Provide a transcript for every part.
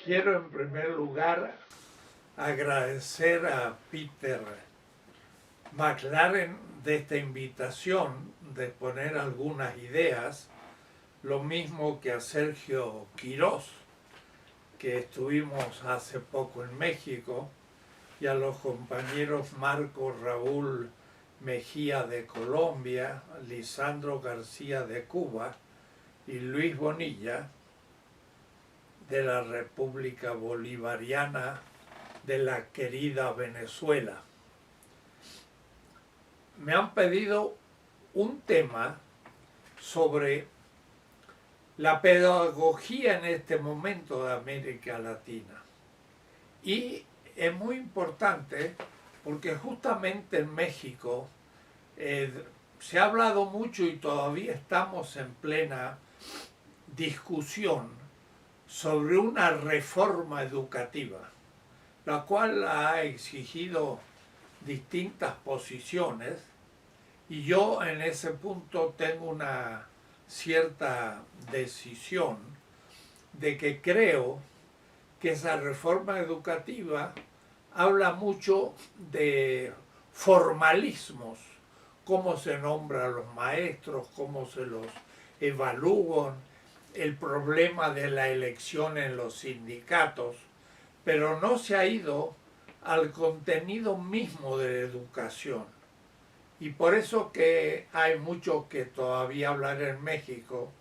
Quiero en primer lugar agradecer a Peter McLaren de esta invitación de poner algunas ideas, lo mismo que a Sergio Quirós, que estuvimos hace poco en México, y a los compañeros Marco Raúl Mejía de Colombia, Lisandro García de Cuba y Luis Bonilla de la República Bolivariana de la querida Venezuela. Me han pedido un tema sobre la pedagogía en este momento de América Latina. Y es muy importante porque justamente en México se ha hablado mucho y todavía estamos en plena discusión sobre una reforma educativa, la cual ha exigido distintas posiciones, y yo en ese punto tengo una cierta decisión de que creo que esa reforma educativa habla mucho de formalismos, cómo se nombran a los maestros, cómo se los evalúan, el problema de la elección en los sindicatos, pero no se ha ido al contenido mismo de la educación. Y por eso que hay mucho que todavía hablar en México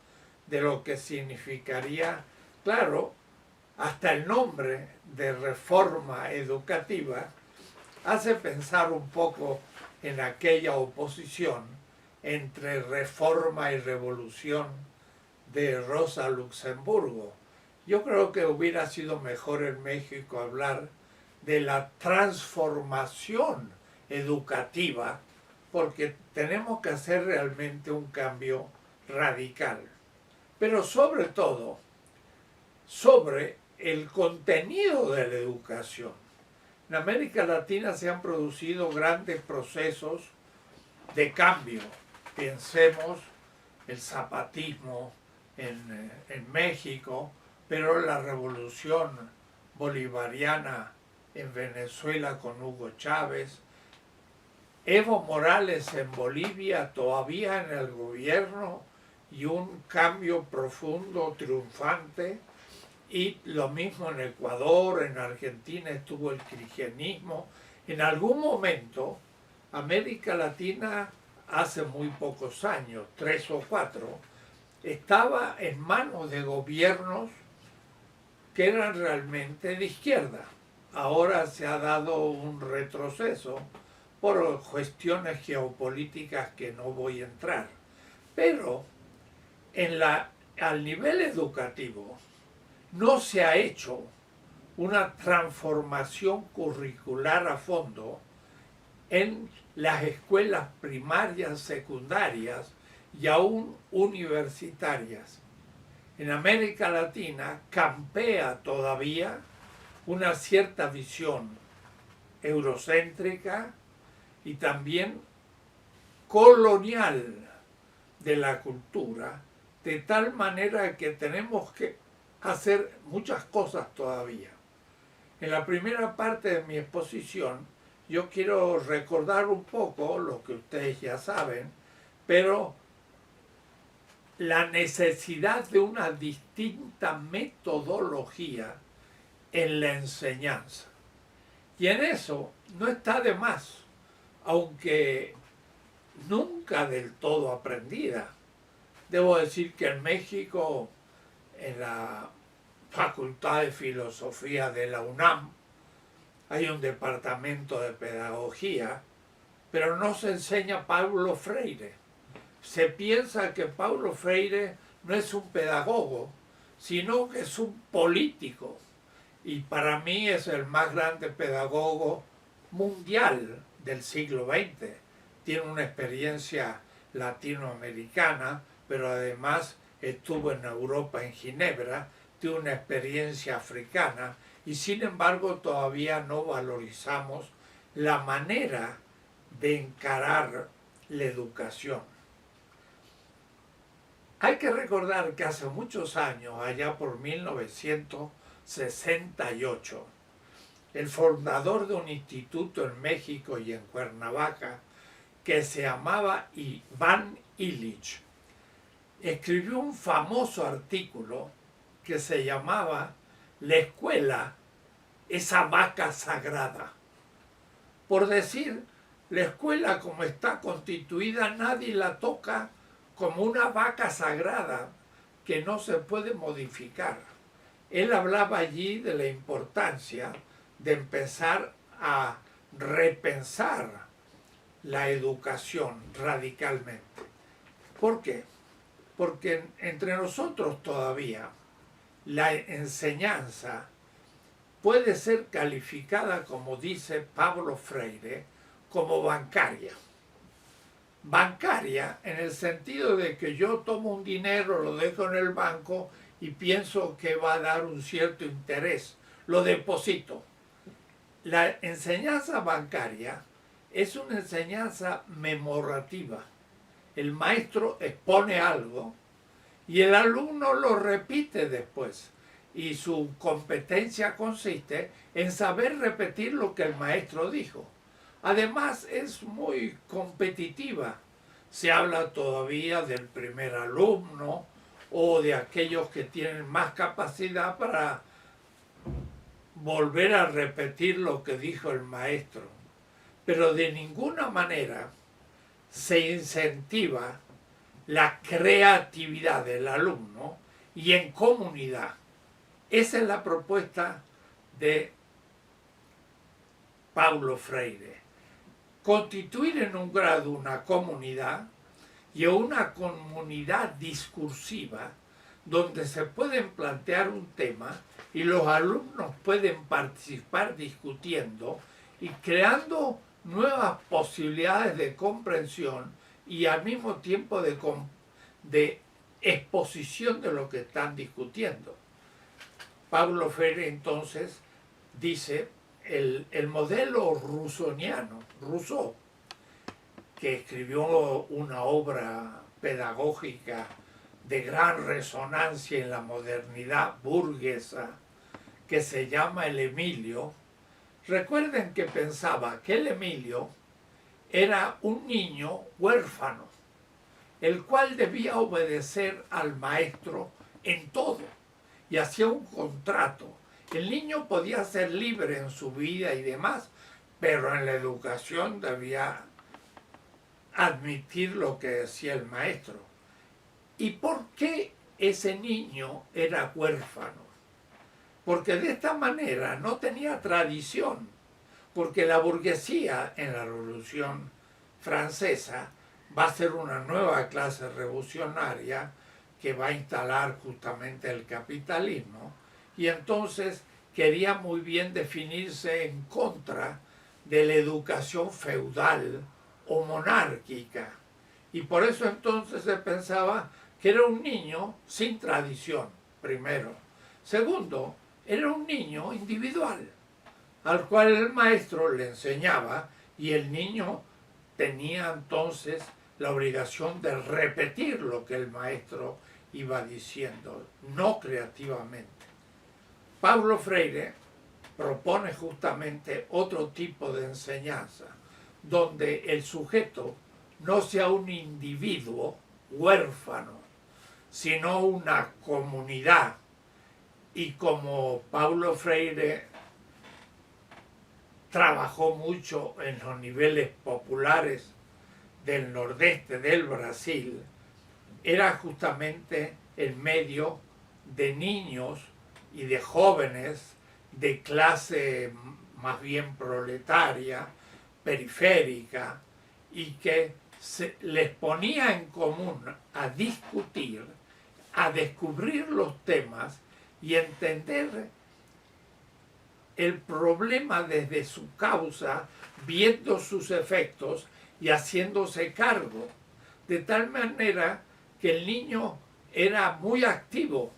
de lo que significaría, claro, hasta el nombre de reforma educativa hace pensar un poco en aquella oposición entre reforma y revolución de Rosa Luxemburgo. Yo creo que hubiera sido mejor en México hablar de la transformación educativa, porque tenemos que hacer realmente un cambio radical. Pero sobre todo, sobre el contenido de la educación. En América Latina se han producido grandes procesos de cambio. Pensemos el zapatismo en México, pero la revolución bolivariana en Venezuela con Hugo Chávez, Evo Morales en Bolivia todavía en el gobierno y un cambio profundo, triunfante, y lo mismo en Ecuador, en Argentina estuvo el kirchnerismo. En algún momento, América Latina, hace muy pocos años, 3 o 4, estaba en manos de gobiernos que eran realmente de izquierda. Ahora se ha dado un retroceso por cuestiones geopolíticas que no voy a entrar. Pero al nivel educativo no se ha hecho una transformación curricular a fondo en las escuelas primarias, secundarias y aún universitarias. En América Latina campea todavía una cierta visión eurocéntrica y también colonial de la cultura, de tal manera que tenemos que hacer muchas cosas todavía. En la primera parte de mi exposición yo quiero recordar un poco lo que ustedes ya saben, pero la necesidad de una distinta metodología en la enseñanza. Y en eso no está de más, aunque nunca del todo aprendida. Debo decir que en México, en la Facultad de Filosofía de la UNAM, hay un departamento de pedagogía, pero no se enseña Paulo Freire. Se piensa que Paulo Freire no es un pedagogo, sino que es un político. Y para mí es el más grande pedagogo mundial del siglo XX. Tiene una experiencia latinoamericana, pero además estuvo en Europa, en Ginebra, tiene una experiencia africana, y sin embargo todavía no valorizamos la manera de encarar la educación. Hay que recordar que hace muchos años, allá por 1960, 1968. El fundador de un instituto en México y en Cuernavaca que se llamaba Iván Illich escribió un famoso artículo que se llamaba La escuela, esa vaca sagrada. Por decir, la escuela como está constituida nadie la toca como una vaca sagrada que no se puede modificar. Él hablaba allí de la importancia de empezar a repensar la educación radicalmente. ¿Por qué? Porque entre nosotros todavía la enseñanza puede ser calificada, como dice Pablo Freire, como bancaria. Bancaria en el sentido de que yo tomo un dinero, lo dejo en el banco y pienso que va a dar un cierto interés, lo deposito. La enseñanza bancaria es una enseñanza memorativa. El maestro expone algo y el alumno lo repite después. Y su competencia consiste en saber repetir lo que el maestro dijo. Además es muy competitiva. Se habla todavía del primer alumno o de aquellos que tienen más capacidad para volver a repetir lo que dijo el maestro. Pero de ninguna manera se incentiva la creatividad del alumno y en comunidad. Esa es la propuesta de Paulo Freire. Constituir en un grado una comunidad y una comunidad discursiva donde se pueden plantear un tema y los alumnos pueden participar discutiendo y creando nuevas posibilidades de comprensión y al mismo tiempo de exposición de lo que están discutiendo. Paulo Freire entonces dice el modelo rusoniano, Rousseau, que escribió una obra pedagógica de gran resonancia en la modernidad burguesa, que se llama El Emilio. Recuerden que pensaba que el Emilio era un niño huérfano, el cual debía obedecer al maestro en todo y hacía un contrato. El niño podía ser libre en su vida y demás, pero en la educación debía admitir lo que decía el maestro. ¿Y por qué ese niño era huérfano? Porque de esta manera no tenía tradición, porque la burguesía en la Revolución Francesa va a ser una nueva clase revolucionaria que va a instalar justamente el capitalismo, y entonces quería muy bien definirse en contra de la educación feudal o monárquica, y por eso entonces se pensaba que era un niño sin tradición, primero. Segundo, era un niño individual, al cual el maestro le enseñaba y el niño tenía entonces la obligación de repetir lo que el maestro iba diciendo, no creativamente. Paulo Freire propone justamente otro tipo de enseñanza, donde el sujeto no sea un individuo huérfano, sino una comunidad. Y como Paulo Freire trabajó mucho en los niveles populares del nordeste del Brasil, era justamente el medio de niños y de jóvenes de clase más bien proletaria, periférica, y que les ponía en común a discutir, a descubrir los temas y entender el problema desde su causa, viendo sus efectos y haciéndose cargo, de tal manera que el niño era muy activo,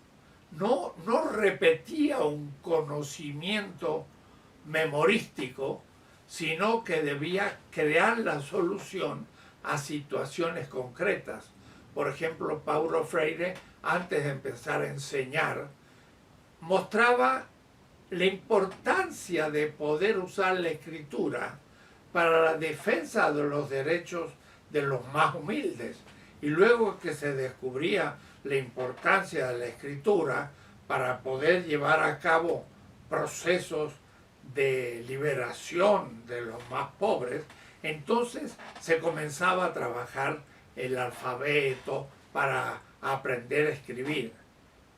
no repetía un conocimiento memorístico, sino que debía crear la solución a situaciones concretas. Por ejemplo, Paulo Freire, antes de empezar a enseñar, mostraba la importancia de poder usar la escritura para la defensa de los derechos de los más humildes. Y luego que se descubría la importancia de la escritura para poder llevar a cabo procesos de liberación de los más pobres, entonces se comenzaba a trabajar el alfabeto para aprender a escribir.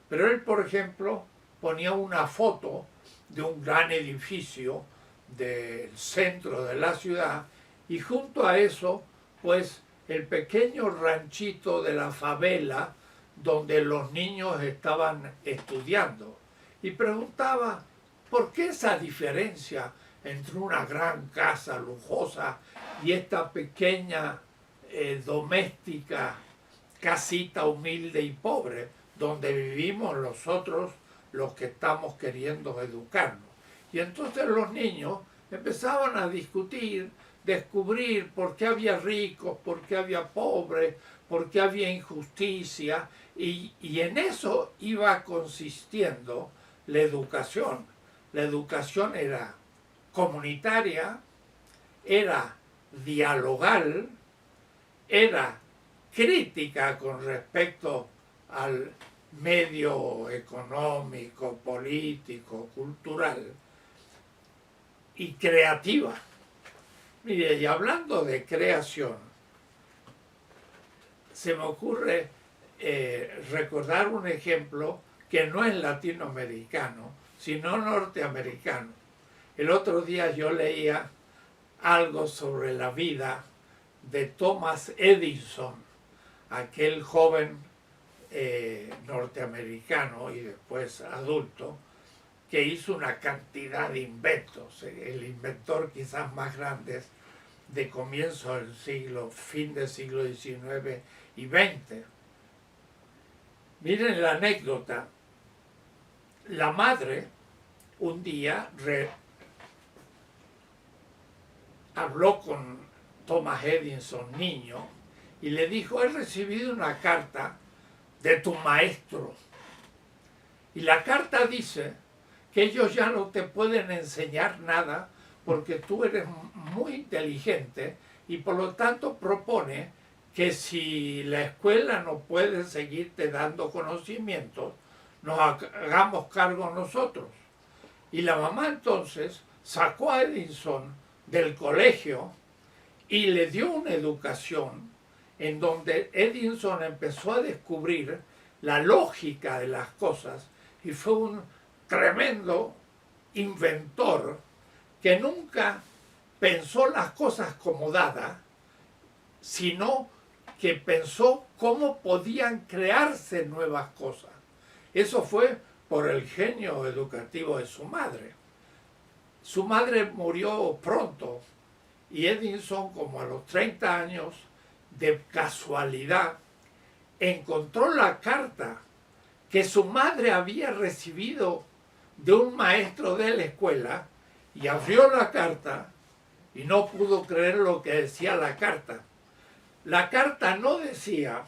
Pero él, por ejemplo, ponía una foto de un gran edificio del centro de la ciudad y junto a eso, pues, el pequeño ranchito de la favela donde los niños estaban estudiando. Y preguntaba, ¿por qué esa diferencia entre una gran casa lujosa y esta pequeña doméstica casita humilde y pobre donde vivimos nosotros los que estamos queriendo educarnos? Y entonces los niños empezaban a discutir, descubrir por qué había ricos, por qué había pobres, por qué había injusticia, y en eso iba consistiendo la educación. La educación era comunitaria, era dialogal, era crítica con respecto al medio económico, político, cultural y creativa. Mire, y hablando de creación, se me ocurre recordar un ejemplo que no es latinoamericano, sino norteamericano. El otro día yo leía algo sobre la vida de Thomas Edison, aquel joven norteamericano y después adulto, que hizo una cantidad de inventos, el inventor quizás más grande de comienzo del siglo, fin del siglo XIX y XX. Miren la anécdota. La madre un día habló con Thomas Edison, niño, y le dijo, he recibido una carta de tu maestro. Y la carta dice que ellos ya no te pueden enseñar nada porque tú eres muy inteligente y por lo tanto propone que si la escuela no puede seguirte dando conocimientos, nos hagamos cargo nosotros. Y la mamá entonces sacó a Edison del colegio y le dio una educación en donde Edison empezó a descubrir la lógica de las cosas y fue un tremendo inventor que nunca pensó las cosas como dadas, sino que pensó cómo podían crearse nuevas cosas. Eso fue por el genio educativo de su madre. Su madre murió pronto y Edison, como a los 30 años, de casualidad, encontró la carta que su madre había recibido de un maestro de la escuela y abrió la carta y no pudo creer lo que decía la carta. La carta no decía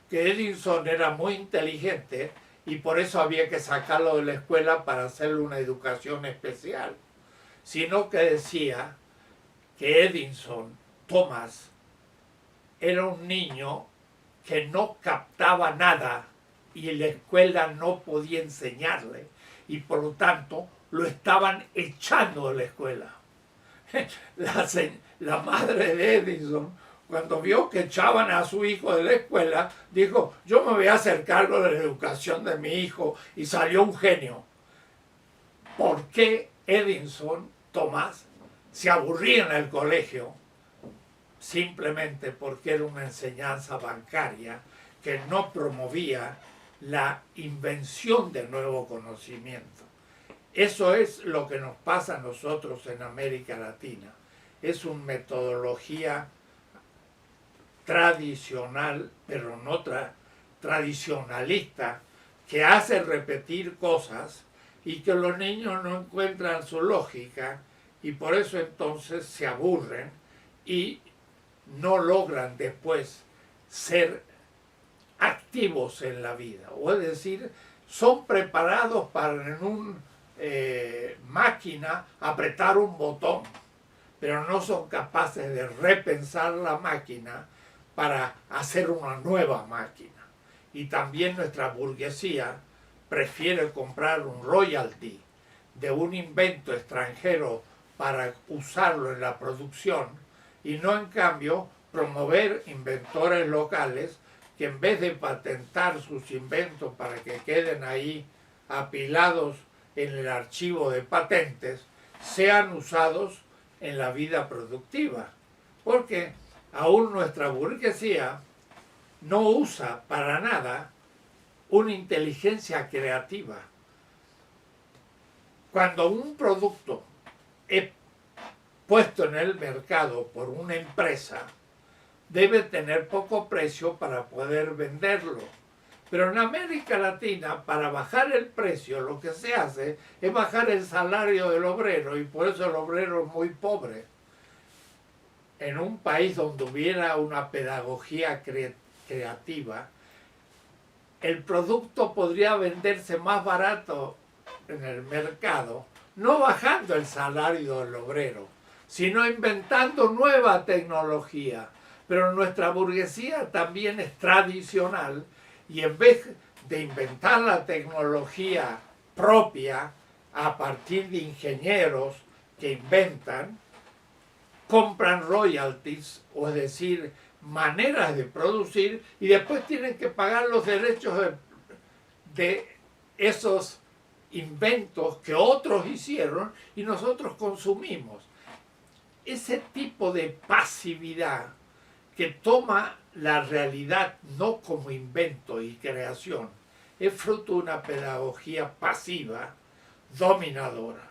que Edison era muy inteligente y por eso había que sacarlo de la escuela para hacerle una educación especial, sino que decía que Edison, Thomas, era un niño que no captaba nada y la escuela no podía enseñarle y por lo tanto lo estaban echando de la escuela. La madre de Edison, cuando vio que echaban a su hijo de la escuela, dijo, yo me voy a hacer cargo de la educación de mi hijo, y salió un genio. ¿Por qué Edison, Tomás, se aburría en el colegio? Simplemente porque era una enseñanza bancaria que no promovía la invención de nuevo conocimiento. Eso es lo que nos pasa a nosotros en América Latina. Es una metodología tradicional, pero no tradicionalista, que hace repetir cosas y que los niños no encuentran su lógica y por eso entonces se aburren y no logran después ser activos en la vida. O es decir, son preparados para en un máquina apretar un botón, pero no son capaces de repensar la máquina para hacer una nueva máquina. Y también nuestra burguesía prefiere comprar un royalty de un invento extranjero para usarlo en la producción y no en cambio promover inventores locales que en vez de patentar sus inventos para que queden ahí apilados en el archivo de patentes, sean usados en la vida productiva. Porque aún nuestra burguesía no usa para nada una inteligencia creativa. Cuando un producto es puesto en el mercado por una empresa, debe tener poco precio para poder venderlo. Pero en América Latina, para bajar el precio, lo que se hace es bajar el salario del obrero, y por eso el obrero es muy pobre. En un país donde hubiera una pedagogía creativa, el producto podría venderse más barato en el mercado, no bajando el salario del obrero, sino inventando nueva tecnología. Pero nuestra burguesía también es tradicional y en vez de inventar la tecnología propia a partir de ingenieros que inventan, compran royalties, o es decir, maneras de producir, y después tienen que pagar los derechos de esos inventos que otros hicieron y nosotros consumimos. Ese tipo de pasividad que toma la realidad no como invento y creación, es fruto de una pedagogía pasiva, dominadora.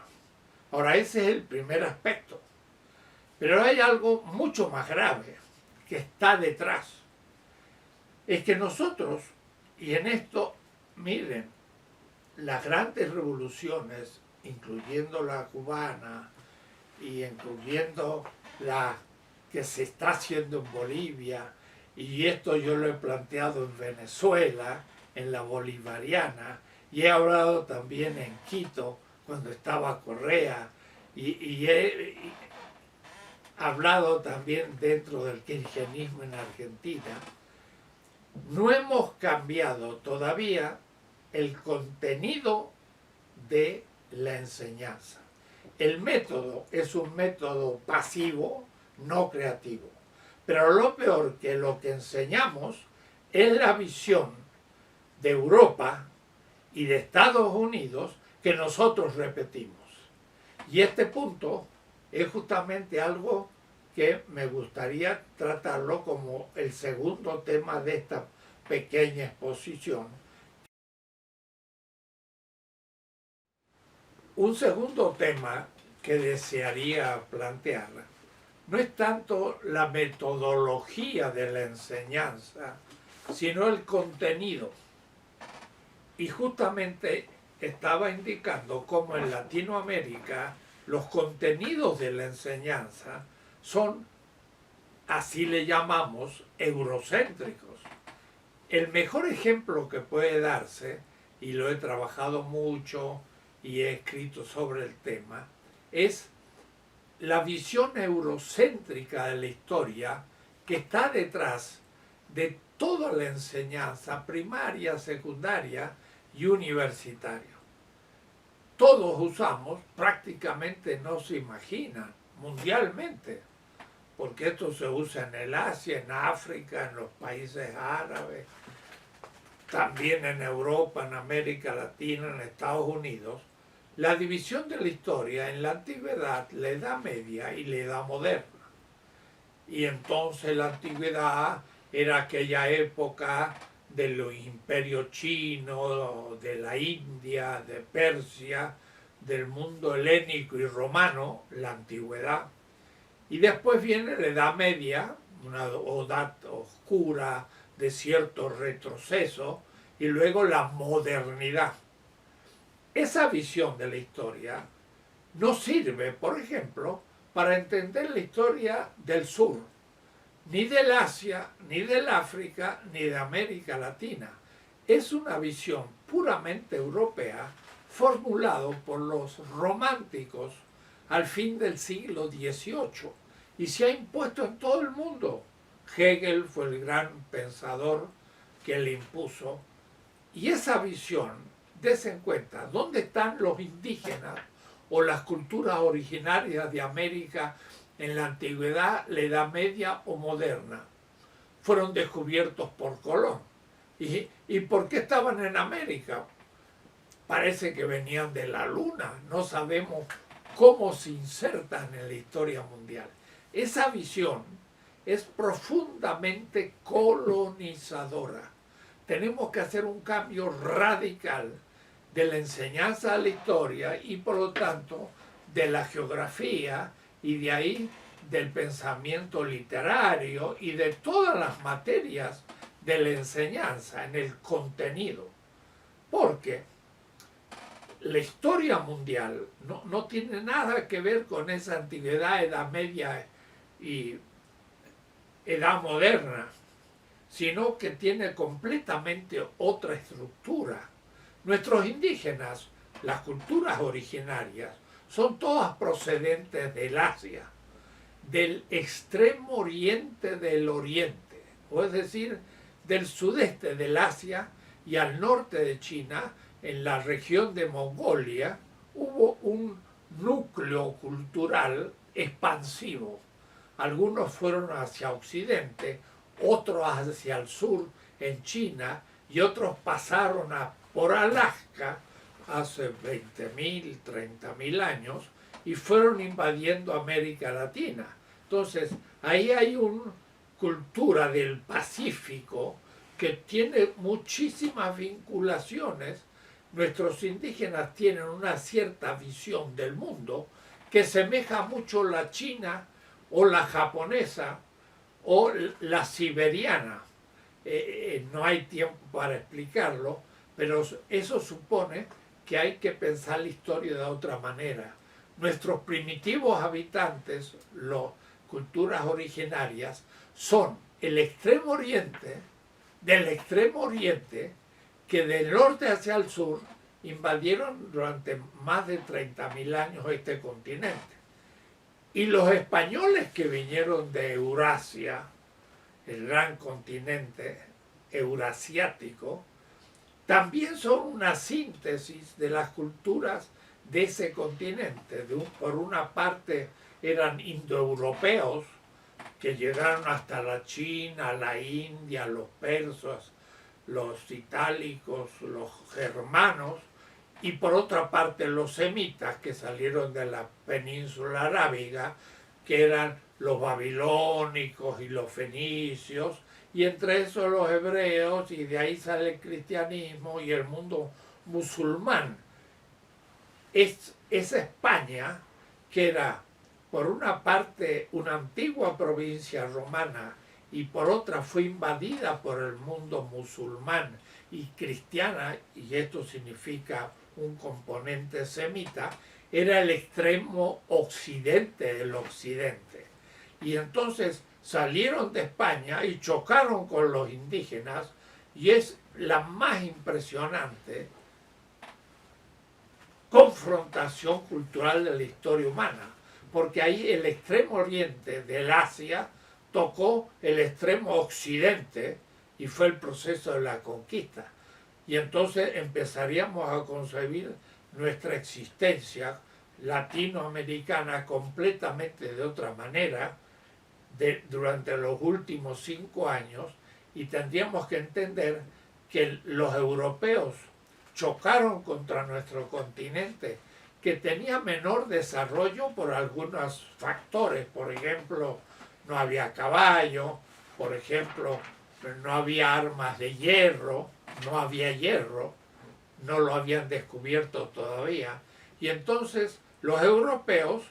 Ahora, ese es el primer aspecto. Pero hay algo mucho más grave que está detrás. Es que nosotros, y en esto, miren, las grandes revoluciones, incluyendo la cubana y incluyendo la que se está haciendo en Bolivia, y esto yo lo he planteado en Venezuela, en la bolivariana, y he hablado también en Quito, cuando estaba Correa, y he hablado también dentro del kirchnerismo en Argentina. No hemos cambiado todavía el contenido de la enseñanza. El método es un método pasivo, no creativo. Pero lo peor que lo que enseñamos es la visión de Europa y de Estados Unidos que nosotros repetimos. Y este punto es justamente algo que me gustaría tratarlo como el segundo tema de esta pequeña exposición. Un segundo tema que desearía plantear no es tanto la metodología de la enseñanza, sino el contenido. Y justamente estaba indicando cómo en Latinoamérica los contenidos de la enseñanza son, así le llamamos, eurocéntricos. El mejor ejemplo que puede darse, y lo he trabajado mucho y he escrito sobre el tema, es la visión eurocéntrica de la historia que está detrás de toda la enseñanza primaria, secundaria y universitaria. Todos usamos, prácticamente no se imaginan, mundialmente, porque esto se usa en el Asia, en África, en los países árabes, también en Europa, en América Latina, en Estados Unidos. La división de la historia en la antigüedad, la Edad Media y la Edad Moderna. Y entonces la antigüedad era aquella época de los imperios chinos, de la India, de Persia, del mundo helénico y romano, la antigüedad. Y después viene la Edad Media, una edad oscura de cierto retroceso, y luego la modernidad. Esa visión de la historia no sirve, por ejemplo, para entender la historia del sur, ni del Asia, ni del África, ni de América Latina. Es una visión puramente europea, formulado por los románticos al fin del siglo XVIII y se ha impuesto en todo el mundo. Hegel fue el gran pensador que le impuso. Y esa visión, dense en cuenta, ¿dónde están los indígenas o las culturas originarias de América en la antigüedad, la Edad Media o moderna? Fueron descubiertos por Colón. ¿Y por qué estaban en América? Parece que venían de la luna, no sabemos cómo se insertan en la historia mundial. Esa visión es profundamente colonizadora. Tenemos que hacer un cambio radical de la enseñanza de la historia y por lo tanto de la geografía y de ahí del pensamiento literario y de todas las materias de la enseñanza en el contenido. Porque la historia mundial no tiene nada que ver con esa antigüedad, Edad Media y Edad Moderna, sino que tiene completamente otra estructura. Nuestros indígenas, las culturas originarias, son todas procedentes del Asia, del extremo oriente del oriente, o es decir, del sudeste del Asia y al norte de China, en la región de Mongolia, hubo un núcleo cultural expansivo. Algunos fueron hacia occidente, otros hacia el sur, en China, y otros pasaron por Alaska hace 20.000, 30.000 años y fueron invadiendo América Latina. Entonces, ahí hay una cultura del Pacífico que tiene muchísimas vinculaciones. Nuestros indígenas tienen una cierta visión del mundo que semeja mucho la china o la japonesa o la siberiana. No hay tiempo para explicarlo, pero eso supone que hay que pensar la historia de otra manera. Nuestros primitivos habitantes, las culturas originarias, son el extremo oriente, del extremo oriente, que del norte hacia el sur invadieron durante más de 30.000 años este continente. Y los españoles que vinieron de Eurasia, el gran continente eurasiático, también son una síntesis de las culturas de ese continente. Por una parte eran indoeuropeos que llegaron hasta la China, la India, los persas, los itálicos, los germanos, y por otra parte los semitas que salieron de la península arábiga, que eran los babilónicos y los fenicios, y entre esos los hebreos, y de ahí sale el cristianismo y el mundo musulmán. Esa España, que era por una parte una antigua provincia romana y por otra fue invadida por el mundo musulmán y cristiana, y esto significa un componente semita, era el extremo occidente del occidente. Y entonces salieron de España y chocaron con los indígenas, y es la más impresionante confrontación cultural de la historia humana, porque ahí el extremo oriente del Asia tocó el extremo occidente y fue el proceso de la conquista. Y entonces empezaríamos a concebir nuestra existencia latinoamericana completamente de otra manera durante los últimos 5 años, y tendríamos que entender que los europeos chocaron contra nuestro continente, que tenía menor desarrollo por algunos factores. Por ejemplo, no había caballo, por ejemplo, no había armas de hierro, no había hierro, no lo habían descubierto todavía. Y entonces los europeos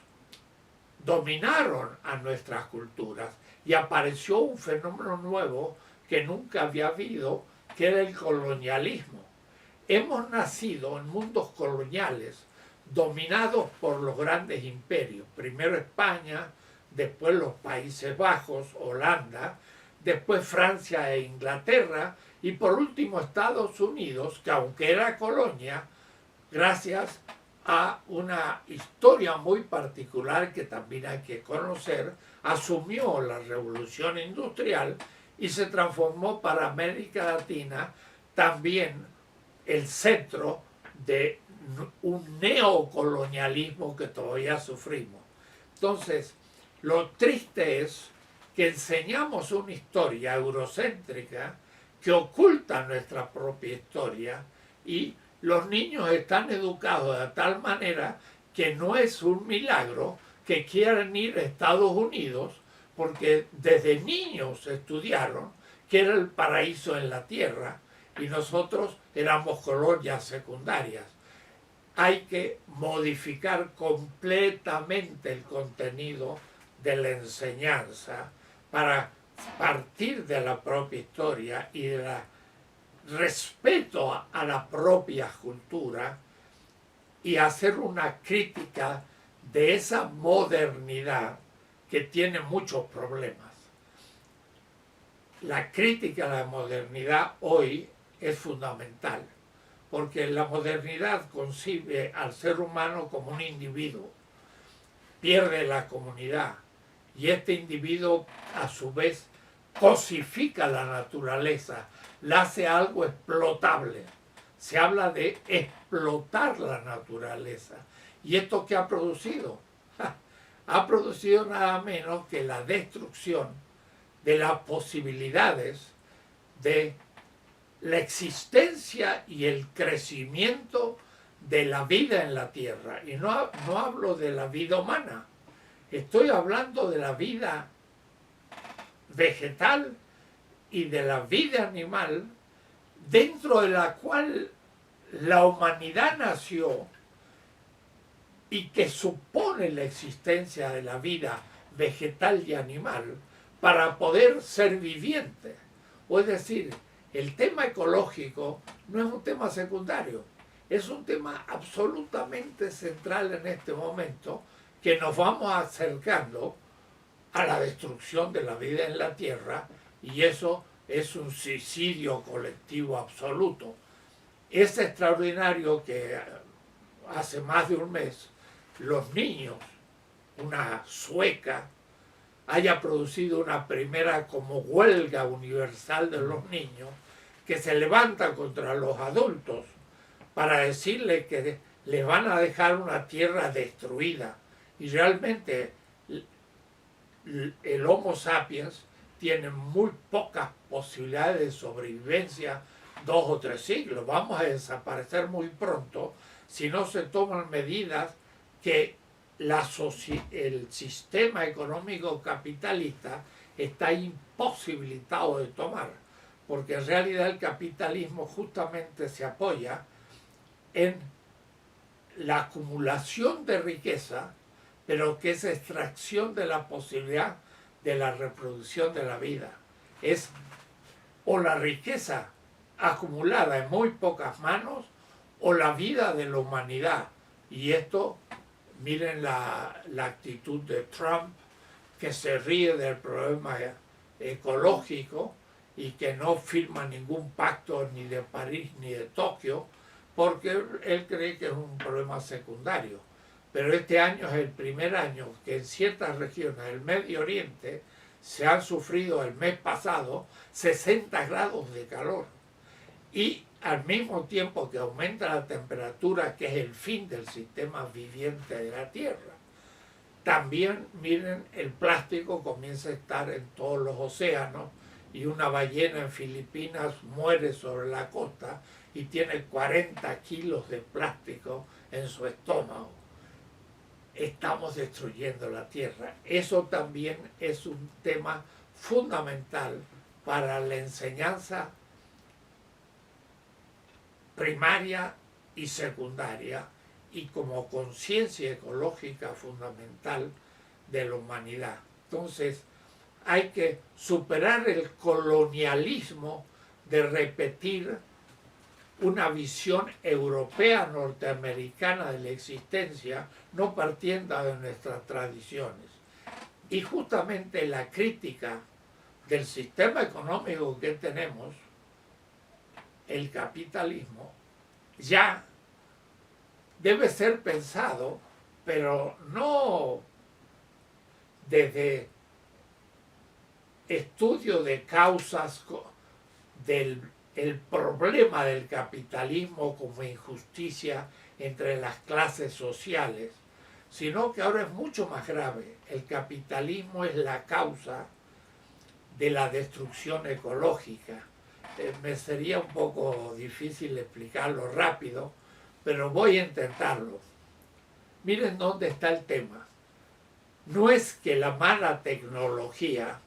dominaron a nuestras culturas y apareció un fenómeno nuevo que nunca había habido, que era el colonialismo. Hemos nacido en mundos coloniales dominados por los grandes imperios, primero España, después los Países Bajos, Holanda, después Francia e Inglaterra, y por último Estados Unidos, que aunque era colonia, gracias a una historia muy particular que también hay que conocer. Asumió la revolución industrial y se transformó para América Latina también el centro de un neocolonialismo que todavía sufrimos. Entonces, lo triste es que enseñamos una historia eurocéntrica que oculta nuestra propia historia y los niños están educados de tal manera que no es un milagro que quieran ir a Estados Unidos porque desde niños estudiaron que era el paraíso en la tierra y nosotros éramos colonias secundarias. Hay que modificar completamente el contenido de la enseñanza para partir de la propia historia y del respeto a la propia cultura y hacer una crítica de esa modernidad que tiene muchos problemas. La crítica a la modernidad hoy es fundamental, porque la modernidad concibe al ser humano como un individuo, pierde la comunidad y este individuo a su vez cosifica la naturaleza, la hace algo explotable. Se habla de explotar la naturaleza. ¿Y esto qué ha producido? Ha producido nada menos que la destrucción de las posibilidades de la existencia y el crecimiento de la vida en la Tierra. Y no hablo de la vida humana, estoy hablando de la vida vegetal y de la vida animal, dentro de la cual la humanidad nació y que supone la existencia de la vida vegetal y animal para poder ser viviente. O es decir, el tema ecológico no es un tema secundario, es un tema absolutamente central en este momento, que nos vamos acercando a la destrucción de la vida en la Tierra, y eso es un suicidio colectivo absoluto. Es extraordinario que hace más de un mes los niños, una sueca, haya producido una primera como huelga universal de los niños que se levanta contra los adultos para decirles que les van a dejar una tierra destruida. Y realmente el Homo sapiens tiene muy pocas posibilidades de sobrevivencia 2 o 3 siglos. Vamos a desaparecer muy pronto si no se toman medidas que el sistema económico capitalista está imposibilitado de tomar, porque en realidad el capitalismo justamente se apoya en la acumulación de riqueza, pero que es extracción de la posibilidad de la reproducción de la vida. Es o la riqueza acumulada en muy pocas manos o la vida de la humanidad. Y esto, miren la actitud de Trump, que se ríe del problema ecológico y que no firma ningún pacto ni de París ni de Tokio, porque él cree que es un problema secundario. Pero este año es el primer año que en ciertas regiones del Medio Oriente se han sufrido el mes pasado 60 grados de calor. Y al mismo tiempo que aumenta la temperatura, que es el fin del sistema viviente de la Tierra. También, miren, el plástico comienza a estar en todos los océanos y una ballena en Filipinas muere sobre la costa y tiene 40 kilos de plástico en su estómago. Estamos destruyendo la Tierra. Eso también es un tema fundamental para la enseñanza primaria y secundaria y como conciencia ecológica fundamental de la humanidad. Entonces, hay que superar el colonialismo de repetir una visión europea norteamericana de la existencia, no partiendo de nuestras tradiciones. Y justamente la crítica del sistema económico que tenemos, el capitalismo, ya debe ser pensado, pero no desde estudio de causas del el problema del capitalismo como injusticia entre las clases sociales, sino que ahora es mucho más grave. El capitalismo es la causa de la destrucción ecológica. Me sería un poco difícil explicarlo rápido, pero voy a intentarlo. Miren dónde está el tema. No es que la mala tecnología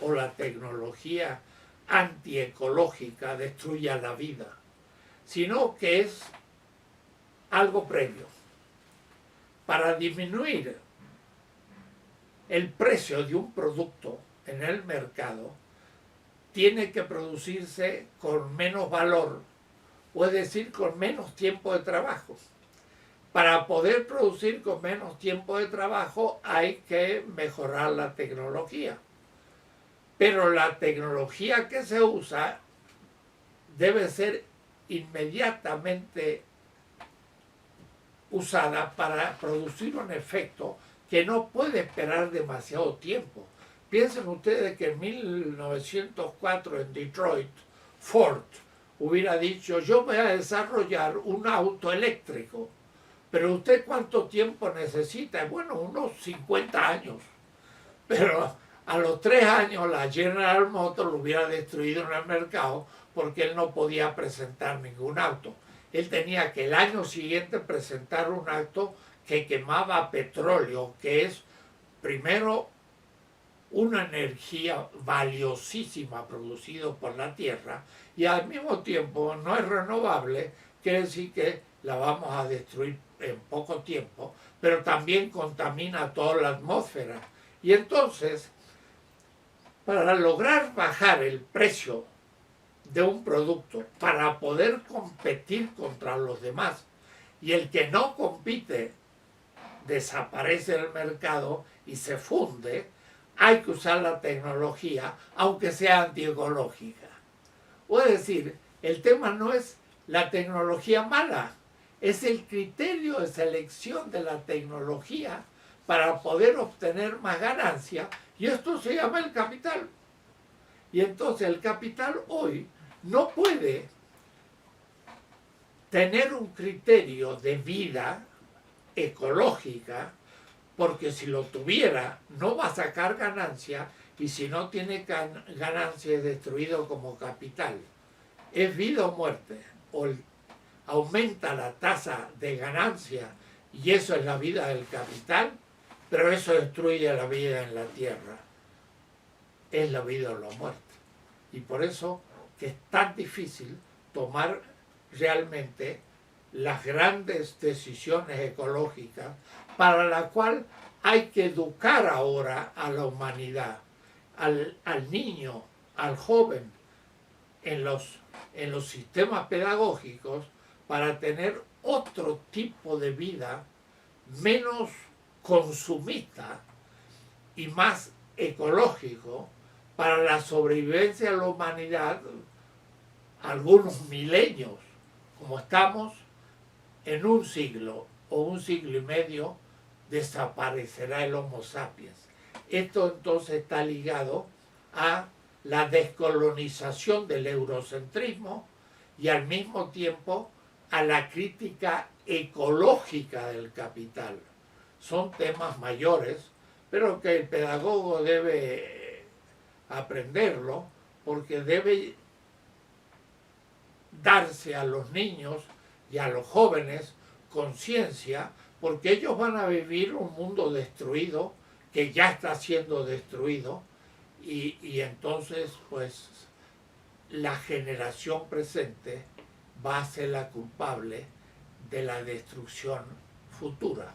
o la tecnología antiecológica destruya la vida, sino que es algo previo. Para disminuir el precio de un producto en el mercado, tiene que producirse con menos valor, o es decir, con menos tiempo de trabajo. Para poder producir con menos tiempo de trabajo hay que mejorar la tecnología. Pero la tecnología que se usa debe ser inmediatamente usada para producir un efecto que no puede esperar demasiado tiempo. Piensen ustedes que en 1904 en Detroit, Ford hubiera dicho: yo voy a desarrollar un auto eléctrico, pero ¿usted cuánto tiempo necesita? Bueno, unos 50 años. Pero a los 3 años la General Motors lo hubiera destruido en el mercado porque él no podía presentar ningún auto. Él tenía que el año siguiente presentar un auto que quemaba petróleo, que es primero una energía valiosísima producida por la Tierra, y al mismo tiempo no es renovable, quiere decir que la vamos a destruir en poco tiempo, pero también contamina toda la atmósfera. Y entonces, para lograr bajar el precio de un producto, para poder competir contra los demás, y el que no compite desaparece del mercado y se funde, hay que usar la tecnología, aunque sea antiecológica. Es decir, el tema no es la tecnología mala, es el criterio de selección de la tecnología para poder obtener más ganancia, y esto se llama el capital. Y entonces el capital hoy no puede tener un criterio de vida ecológica, porque si lo tuviera no va a sacar ganancia, y si no tiene ganancia es destruido como capital. Es vida o muerte, o aumenta la tasa de ganancia y eso es la vida del capital, pero eso destruye la vida en la tierra. Es la vida o la muerte. Y por eso que es tan difícil tomar realmente las grandes decisiones ecológicas, para la cual hay que educar ahora a la humanidad, al niño, al joven, en los sistemas pedagógicos, para tener otro tipo de vida menos consumista y más ecológico para la sobrevivencia de la humanidad algunos milenios. Como estamos en un siglo o un siglo y medio, desaparecerá el Homo sapiens. Esto entonces está ligado a la descolonización del eurocentrismo y al mismo tiempo a la crítica ecológica del capital. Son temas mayores, pero que el pedagogo debe aprenderlo, porque debe darse a los niños y a los jóvenes conciencia, porque ellos van a vivir un mundo destruido, que ya está siendo destruido, y entonces pues la generación presente va a ser la culpable de la destrucción futura.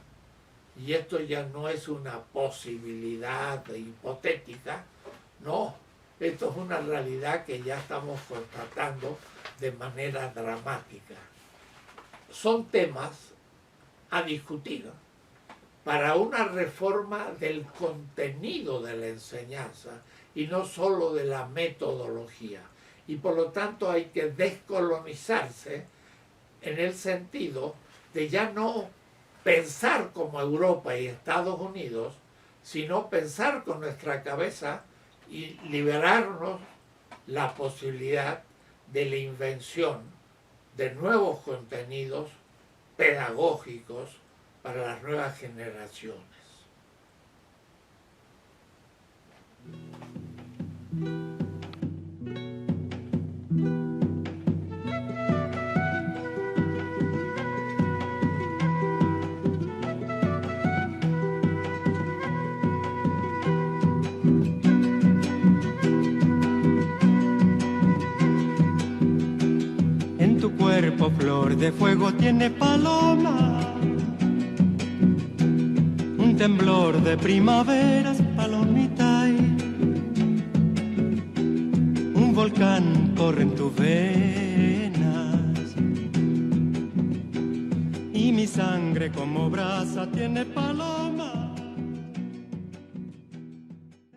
Y esto ya no es una posibilidad hipotética, no, esto es una realidad que ya estamos constatando de manera dramática. Son temas a discutir para una reforma del contenido de la enseñanza y no solo de la metodología. Y por lo tanto hay que descolonizarse en el sentido de ya no pensar como Europa y Estados Unidos, sino pensar con nuestra cabeza y liberarnos la posibilidad de la invención de nuevos contenidos pedagógicos para las nuevas generaciones. En tu cuerpo flor de fuego tiene paloma, un temblor de primaveras, palomita, y un volcán corre en tus venas, y mi sangre como brasa tiene paloma.